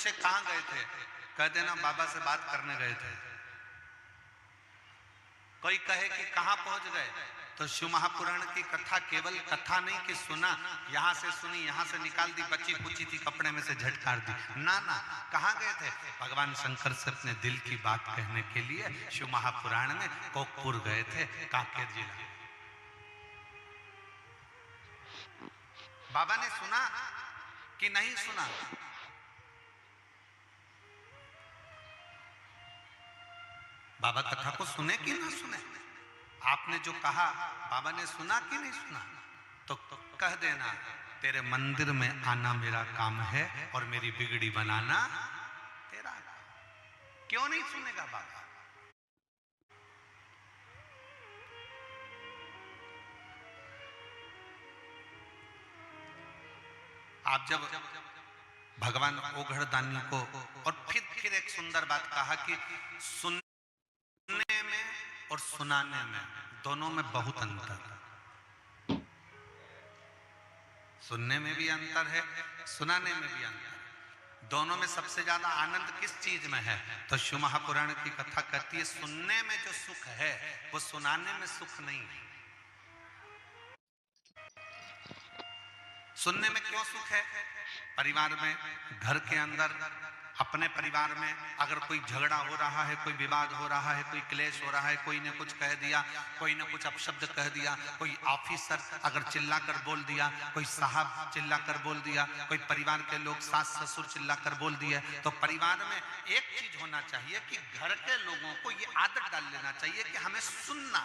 पूछे कहां गए थे, कह देना बाबा से बात करने गए थे। कोई कहे कि कहां पहुंच गए, तो शिव महापुराण की कथा केवल कथा नहीं कि सुना, यहां से सुनी, यहां से निकाल दी, बची कुची थी कपड़े में से झटकार दी, ना ना, कहां गए थे? भगवान शंकर से अपने दिल की बात कहने के लिए शिव महापुराण में कोकपुर गए थे, कांकेर जिला। बाबा ने सुना कि नहीं सुना? बाबा कथा को सुने कि ना सुने? आपने जो कहा बाबा ने सुना कि नहीं सुना? तो कह देना तेरे मंदिर में आना मेरा काम है और मेरी बिगड़ी बनाना तेरा काम। क्यों नहीं सुनेगा बाबा? आप जब भगवान ओघड़दानी को, और फिर एक सुंदर बात कहा कि सुनने में और सुनाने में दोनों में बहुत अंतर है। सुनने में भी अंतर है, सुनाने में भी अंतर है। दोनों में सबसे ज्यादा आनंद किस चीज में है? तो शिव महापुराण की कथा कहती है सुनने में जो सुख है वो सुनाने में सुख नहीं है। सुनने में क्यों सुख है? परिवार में, घर के अंदर, अपने परिवार में अगर कोई झगड़ा हो रहा है, कोई विवाद हो रहा है, कोई क्लेश हो रहा है, कोई ने कुछ कह दिया, कोई ने कुछ अपशब्द कह दिया, कोई ऑफिसर अगर चिल्लाकर बोल दिया, कोई साहब चिल्लाकर बोल दिया, कोई परिवार के लोग सास ससुर चिल्लाकर बोल दिए, तो परिवार में एक चीज होना चाहिए कि घर के लोगों को ये आदत डाल लेना चाहिए कि हमें सुनना,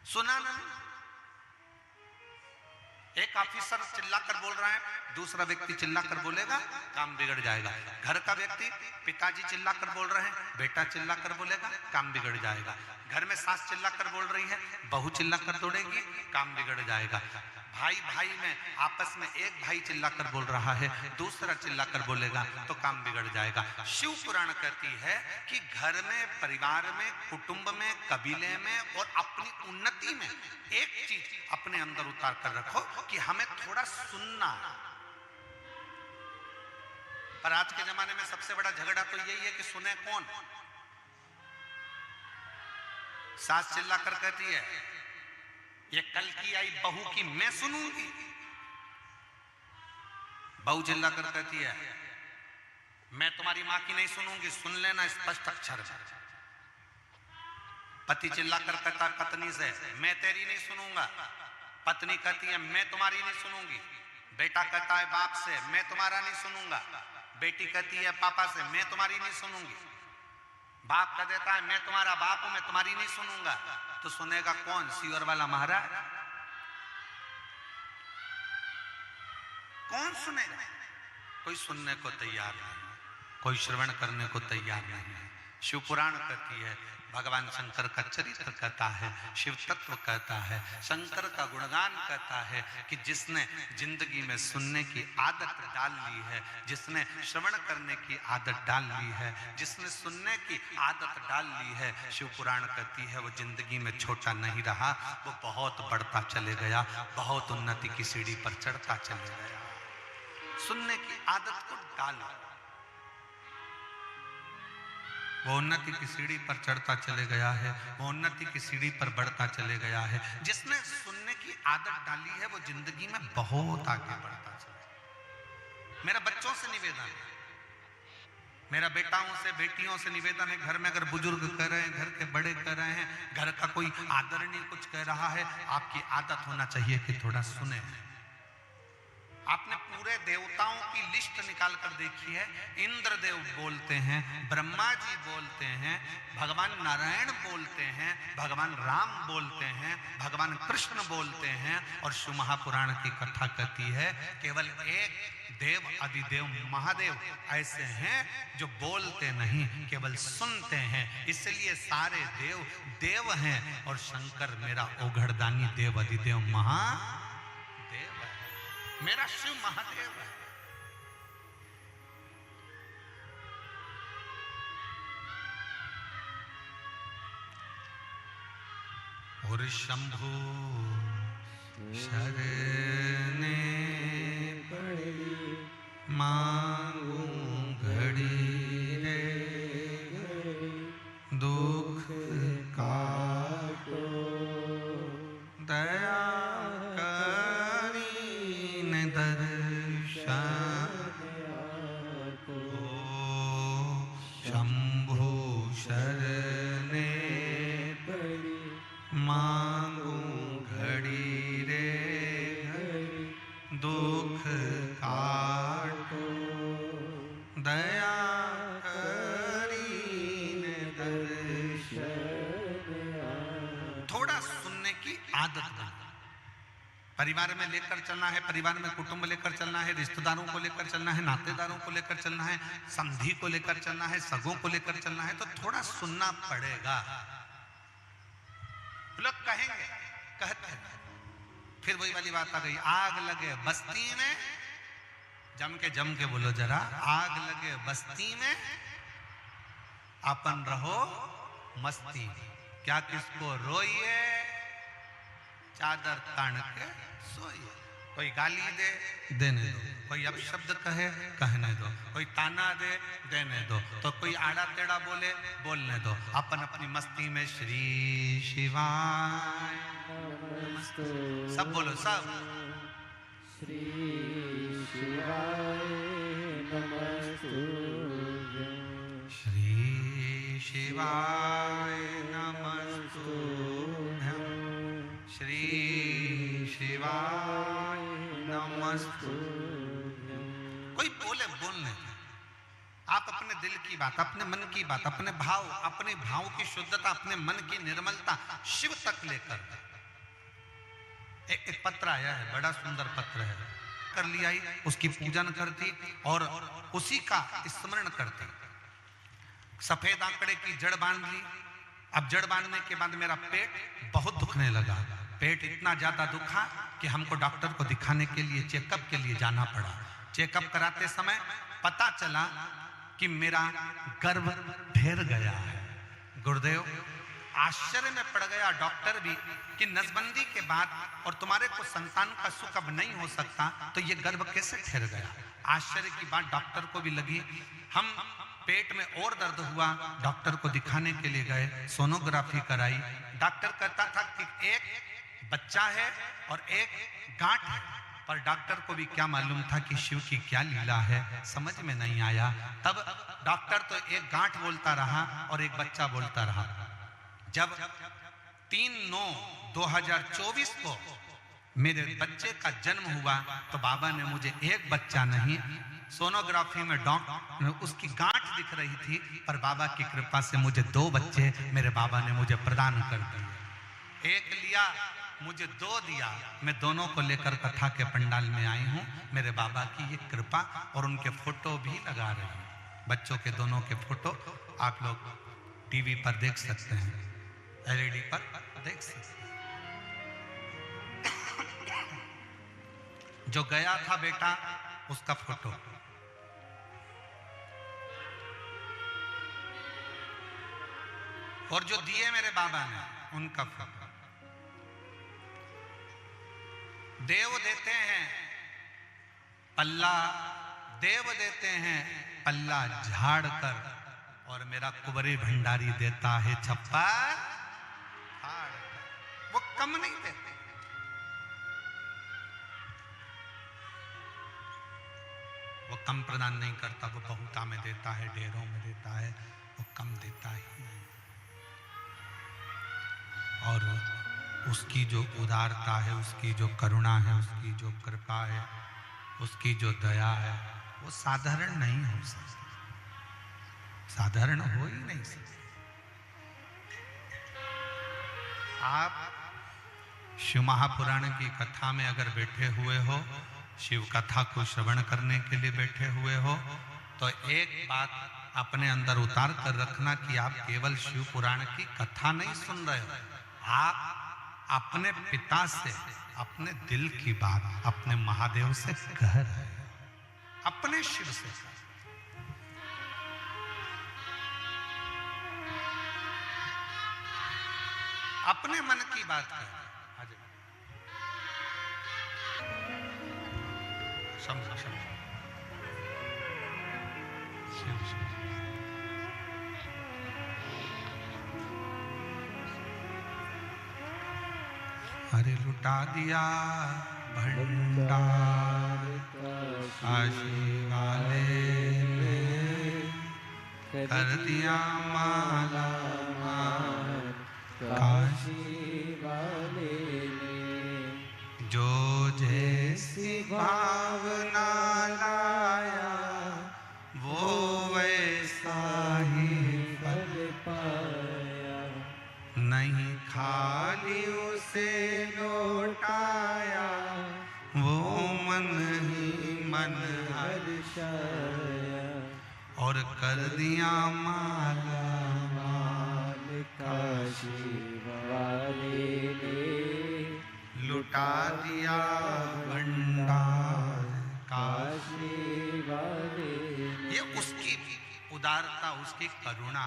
सुनाना नहीं। एक ऑफिसर चिल्लाकर बोल रहा है, दूसरा व्यक्ति चिल्लाकर बोलेगा, काम बिगड़ जाएगा। घर का व्यक्ति, पिताजी चिल्लाकर बोल रहे हैं, बेटा चिल्लाकर बोलेगा, काम बिगड़ जाएगा। घर में सास चिल्लाकर बोल रही है, बहू चिल्लाकर दौड़ेगी, काम बिगड़ जाएगा। भाई भाई में आपस में एक भाई चिल्लाकर बोल रहा है, दूसरा चिल्लाकर बोलेगा तो काम बिगड़ जाएगा। शिव पुराण कहती है कि घर में, परिवार में, कुटुंब में, कबीले में और अपनी उन्नति में एक चीज अपने अंदर उतार कर रखो कि हमें थोड़ा सुनना। पर आज के जमाने में सबसे बड़ा झगड़ा तो यही है कि सुने कौन? सास चिल्लाकर कहती है ये कल की आई बहू की मैं सुनूंगी, बहू चिल्लाकर कहती है मैं तुम्हारी मां की नहीं सुनूंगी, सुन लेना स्पष्ट अक्षर में। पति चिल्लाकर कहता है पत्नी से मैं तेरी नहीं सुनूंगा, पत्नी कहती है मैं तुम्हारी नहीं सुनूंगी। बेटा कहता है बाप से मैं तुम्हारा नहीं सुनूंगा, बेटी कहती है पापा से मैं तुम्हारी नहीं सुनूंगी। बाप कह देता है मैं तुम्हारा बाप हूं, मैं तुम्हारी नहीं सुनूंगा। तो सुनेगा कौन? सीवर वाला महाराज। कौन सुनेगा? कोई सुनने को तैयार नहीं, कोई श्रवण करने को तैयार नहीं है। शिव पुराण कहती है, भगवान शंकर का चरित्र कहता है, शिव तत्व कहता है, शंकर का गुणगान कहता है कि जिसने जिंदगी में सुनने की आदत डाल ली है, जिसने श्रवण करने की आदत डाल ली है, जिसने सुनने की आदत डाल ली है, शिव पुराण कहती है वो जिंदगी में छोटा नहीं रहा, वो बहुत बढ़ता चले गया, बहुत उन्नति की सीढ़ी पर चढ़ता चले गया। सुनने की आदत को डालो, वो उन्नति की सीढ़ी पर चढ़ता चले गया है, वो उन्नति की सीढ़ी पर बढ़ता चले गया है। जिसने सुनने की आदत डाली है वो जिंदगी में बहुत आगे बढ़ता चले। मेरा बच्चों से निवेदन है, मेरा बेटाओं से, बेटियों से निवेदन है, घर में अगर बुजुर्ग कह रहे हैं, घर के बड़े कह रहे हैं, घर का कोई आदरणीय कुछ कह रहा है, आपकी आदत होना चाहिए कि थोड़ा सुने। आपने पूरे देवताओं की लिस्ट निकाल कर देखी है, इंद्रदेव बोलते हैं, ब्रह्मा जी बोलते हैं, भगवान नारायण बोलते हैं, भगवान राम बोलते हैं, भगवान कृष्ण बोलते हैं, और शिव महापुराण की कथा कहती है केवल एक देव अधिदेव महादेव ऐसे हैं जो बोलते नहीं, केवल सुनते हैं। इसलिए सारे देव देव हैं और शंकर मेरा ओघड़दानी देव अधिदेव महादेव है, मेरा शिव महादेव है। और शंभु शरणे पड़े मांगू घड़ी रे दुख काटो दया करीन दर्शन को शंभु शरणे मांगू घड़ी रे दुख काटो दया करीन दर्शन। थोड़ा सुनने की आदत बना। परिवार में लेकर चलना है, परिवार में कुटुंब लेकर चलना है, रिश्तेदारों को लेकर चलना है, नातेदारों को लेकर चलना है, समधी को लेकर चलना है, सगों को लेकर चलना है, तो थोड़ा सुनना पड़ेगा। लोग कहेंगे, कहते हैं, फिर वही वाली बात आ गई, आग लगे बस्ती में, जम के बोलो जरा, आग लगे बस्ती में अपन रहो मस्ती, क्या किसको रोइए चादर तान के सोइए। कोई गाली दे देने दो, कोई अपशब्द कहे कहने दो, कोई ताना दे देने दो, तो कोई आड़ा टेढ़ा बोले बोलने दो। अपन अपनी मस्ती में श्री शिवाय सब बोलो, सब श्री शिवाय नमस्तुभ्यं, श्री शिवाय नमस्तुभ्यं, श्री शिवाय नमस्तुभ्यं। कोई बोले बोलने, आप अपने दिल की बात, अपने मन की बात, अपने भाव, अपने भाव की शुद्धता, अपने मन की निर्मलता शिव तक लेकर। एक पत्र आया है, बड़ा सुंदर पत्र है, कर लिया, उसकी पूजन करती और उसी का स्मरण करती। सफेद आंकड़े की जड़ बांध ली। अब जड़ बांधने के बाद मेरा पेट बहुत दुखने लगा। पेट इतना ज्यादा दुखा कि हमको डॉक्टर को दिखाने के लिए, चेकअप के लिए जाना पड़ा। चेकअप कराते समय पता चला कि मेरा गर्भ ढेर गया है। गुरुदेव, आश्चर्य में पड़ गया डॉक्टर भी कि नसबंदी के बाद और तुम्हारे को संतान का सुख अब नहीं हो सकता, तो ये गर्भ कैसे ठहर गया। आश्चर्य की बात डॉक्टर को भी लगी। हम पेट में और दर्द हुआ, डॉक्टर को दिखाने के लिए गए, सोनोग्राफी कराई। डॉक्टर कहता था कि एक बच्चा है और एक गांठ है, पर डॉक्टर को भी क्या मालूम था कि शिव की क्या लीला है, समझ में नहीं आया। तब डॉक्टर तो एक गांठ बोलता रहा और एक बच्चा बोलता रहा। जब 3/9/2024 को मेरे बच्चे का जन्म हुआ तो बाबा ने मुझे एक बच्चा नहीं, सोनोग्राफी में डॉक्टर उसकी गांठ दिख रही थी, पर बाबा की कृपा से मुझे 2 बच्चे मेरे बाबा ने मुझे प्रदान कर दिए। एक लिया, मुझे 2 दिया। मैं दोनों को लेकर कथा के पंडाल में आई हूँ। मेरे बाबा की ये कृपा, और उनके फोटो भी लगा रही हूँ। बच्चों के दोनों के फोटो आप लोग टीवी पर देख सकते हैं, LED पर देख सकते हैं। जो गया था बेटा उसका फोटो, और जो दिए मेरे बाबा ने उनका फोटो। देव देते हैं पल्ला, देव देते हैं पल्ला झाड़ कर, और मेरा कुंवरी भंडारी देता है छप्पर फाड़ कर। वो कम नहीं देते, वो कम प्रदान नहीं करता, वो बहुता में देता है, ढेरों में देता है, वो कम देता ही नहीं। और उसकी जो उदारता है, उसकी जो करुणा है, उसकी जो कृपा है, उसकी जो दया है, वो साधारण नहीं हो सकती, साधारण हो ही नहीं सकती। आप शिव महापुराण की कथा में अगर बैठे हुए हो, शिव कथा को श्रवण करने के लिए बैठे हुए हो, तो एक बात अपने अंदर उतार कर रखना कि आप केवल शिव पुराण की कथा नहीं सुन रहे हो, आप अपने पिता से, अपने दिल की बात अपने महादेव से कह रहे हैं, अपने शिव से। अपने मन की बात कर। समझो समझो। शिव शिव। अरे लुटा दिया भंडार काशी वाले ने, कर दिया माला मार काशी वाले ने, जो जैसी भावना लाया वो वैसा ही फल पाया। नहीं खाली उसे लौटाया, वो मन ही मन हर्षाया। और कर दिया माला माल काशी वाले ने, लुटा दिया भंडार काशी वाले ने। ये उसकी उदारता, उसकी करुणा।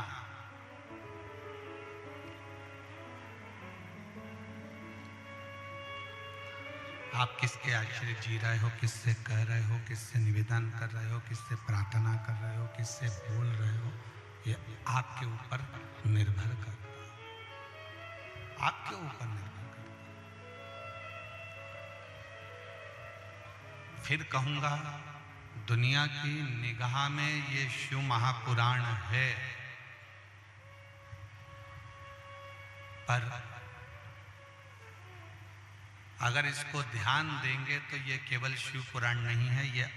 आप किसके आश्रय जी रहे हो, किससे कह रहे हो, किससे निवेदन कर रहे हो, किससे प्रार्थना कर रहे हो, किससे बोल रहे हो, ये आपके ऊपर निर्भर करता है, आपके ऊपर निर्भर करता है। फिर कहूंगा, दुनिया की निगाह में ये शिव महापुराण है, पर अगर इसको ध्यान देंगे तो ये केवल शिव पुराण नहीं है, ये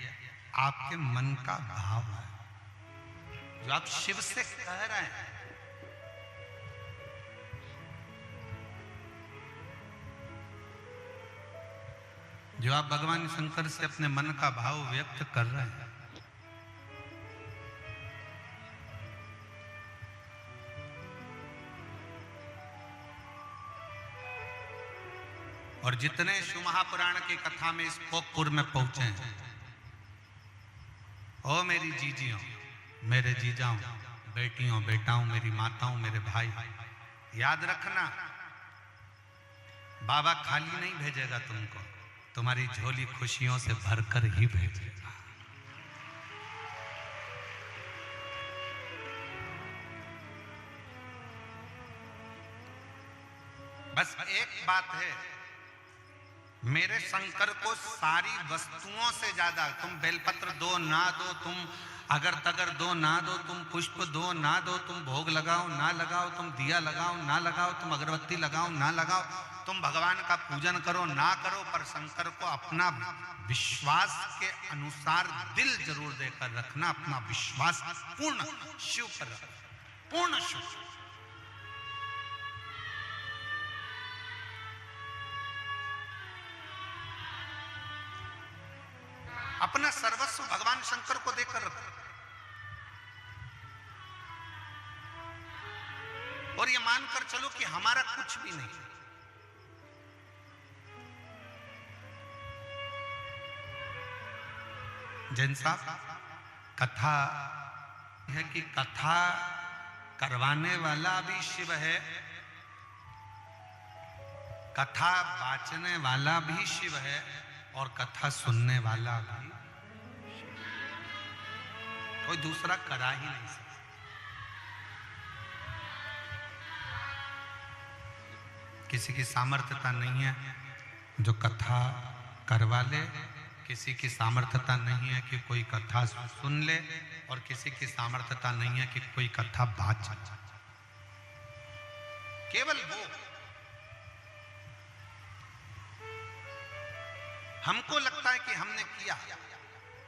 आपके मन का भाव है जो आप शिव से कह रहे हैं। जो आप भगवान शंकर से अपने मन का भाव व्यक्त कर रहे हैं। और जितने शिव महापुराण की कथा में इस पोकपुर में पहुंचे हैं, ओ मेरी जीजियों, मेरे जीजाओं, बेटियों, बेटाओं, मेरी माताओं, मेरे भाई, याद रखना, बाबा खाली नहीं भेजेगा तुमको, तुम्हारी झोली खुशियों से भरकर ही भेजेगा। बस एक बात है, मेरे शंकर को सारी वस्तुओं से ज्यादा, तुम बेलपत्र दो ना दो, तुम अगर तगर दो ना दो, तुम पुष्प दो ना दो, तुम भोग लगाओ ना लगाओ, तुम दिया लगाओ ना लगाओ, तुम अगरबत्ती लगाओ ना लगाओ, तुम भगवान का पूजन करो ना करो, पर शंकर को अपना विश्वास के अनुसार दिल जरूर देकर रखना, अपना विश्वास पूर्ण शिव पर रखना, पूर्ण शिव। अपना सर्वस्व भगवान शंकर को देकर रखो, और ये मानकर चलो कि हमारा कुछ भी नहीं। जैन साहब, कथा है कि कथा करवाने वाला भी शिव है, कथा बाचने वाला भी शिव है, और कथा सुनने वाला भी, कोई दूसरा करा ही नहीं सकता। किसी की सामर्थ्यता नहीं है जो कथा करवा ले, किसी की सामर्थ्यता नहीं है कि कोई कथा सुन ले, और किसी की सामर्थ्यता नहीं है कि कोई कथा बाच। केवल वो। हमको लगता है कि हमने किया।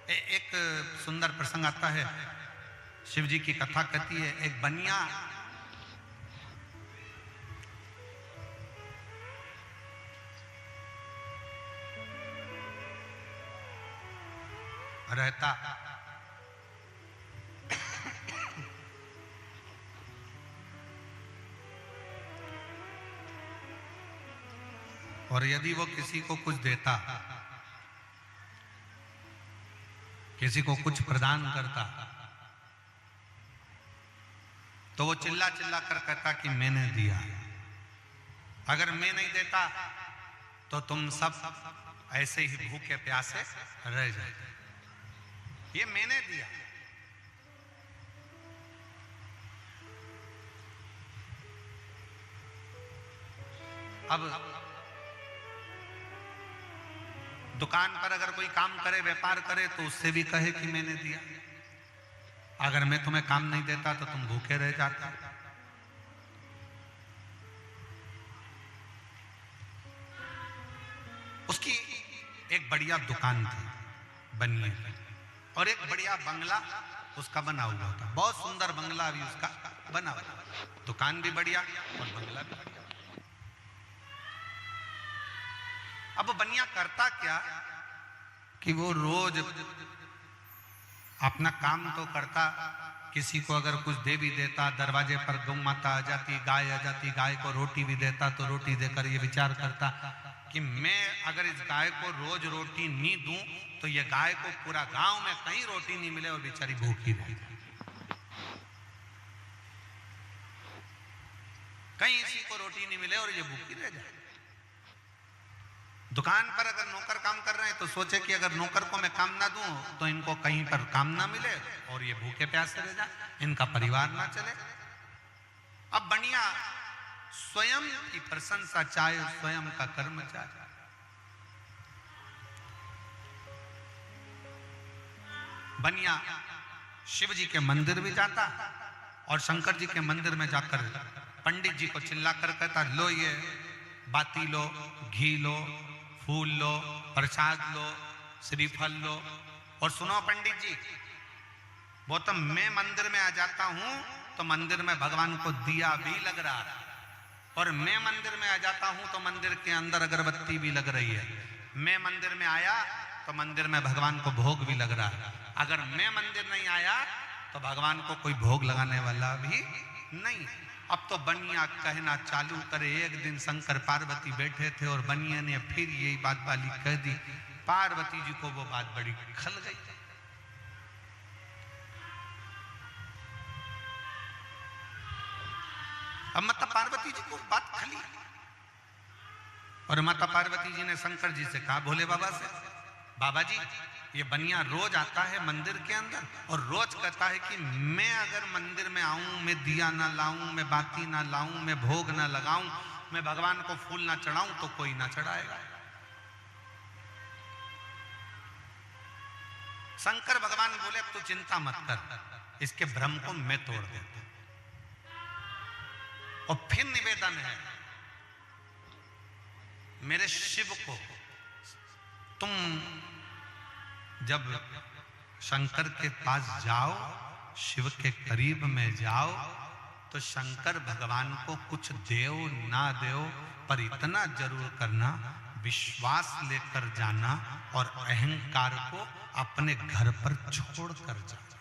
एक सुंदर प्रसंग आता है, शिव जी की कथा कहती है, एक बनिया रहता, और यदि वो किसी को कुछ देता, किसी को कुछ प्रदान करता, तो वो चिल्ला चिल्ला कर कहता कि मैंने दिया। अगर मैं नहीं देता तो तुम सब ऐसे ही भूखे प्यासे रह जाते। ये मैंने दिया। अब दुकान पर अगर कोई काम करे, व्यापार करे, तो उससे भी कहे कि मैंने दिया। अगर मैं तुम्हें काम नहीं देता तो तुम भूखे रह जाते। उसकी एक बढ़िया दुकान थी बनिए, और एक बढ़िया बंगला उसका बना हुआ था। बहुत सुंदर बंगला भी उसका बना हुआ था। दुकान भी बढ़िया और बंगला भी बढ़िया। अब बनिया करता क्या कि वो रोज अपना काम तो करता, किसी को अगर कुछ दे भी देता, दरवाजे पर गौ माता आ जाती, गाय आ जाती, गाय को रोटी भी देता, तो रोटी देकर ये विचार करता कि मैं अगर इस गाय को रोज रोटी नहीं दूं तो ये गाय को पूरा गांव में कहीं रोटी नहीं मिले और बेचारी भूखी रह जाए, कहीं इसी को रोटी नहीं मिले और ये भूखी रह जाए। दुकान पर अगर नौकर काम कर रहे हैं तो सोचे कि अगर नौकर को मैं काम ना दूं तो इनको कहीं पर काम ना मिले और ये भूखे प्यासे रह जाए, इनका परिवार ना चले। अब बनिया स्वयं की प्रशंसा चाहे, स्वयं का कर्म चाहे। बनिया शिव जी के मंदिर भी जाता और शंकर जी के मंदिर में जाकर पंडित जी को चिल्लाकर कहता, लो ये बाती लो, घी लो, फूल लो, प्रसाद लो, श्रीफल लो, और सुनो पंडित जी, वो तो मैं मंदिर में आ जाता हूं तो मंदिर में भगवान को दिया भी लग रहा है, और मैं मंदिर में आ जाता हूं तो मंदिर के अंदर अगरबत्ती भी लग रही है। मैं मंदिर में आया तो मंदिर में भगवान को भोग भी लग रहा है। अगर मैं मंदिर नहीं आया तो भगवान को कोई भोग लगाने वाला भी नहीं। अब तो बनिया कहना चालू करे, एक दिन शंकर पार्वती बैठे थे और बनिया ने फिर यही बात वाली कह दी। पार्वती जी को वो बात बड़ी खल गई। अब माता पार्वती जी को बात खली और माता पार्वती जी ने शंकर जी से कहा, भोले बाबा से, बाबा जी ये बनिया रोज आता है मंदिर के अंदर और रोज कहता है कि मैं अगर मंदिर में आऊं, मैं दिया ना लाऊं, मैं बाती ना लाऊं, मैं भोग ना लगाऊं, मैं भगवान को फूल ना चढ़ाऊं तो कोई ना चढ़ाएगा। शंकर भगवान बोले, अब तू चिंता मत कर, इसके भ्रम को मैं तोड़ देता। और फिर निवेदन है, मेरे शिव को तुम जब शंकर के पास जाओ, शिव के करीब में जाओ, तो शंकर भगवान को कुछ देओ ना देओ, पर इतना जरूर करना, विश्वास लेकर जाना और अहंकार को अपने घर पर छोड़ कर जाना।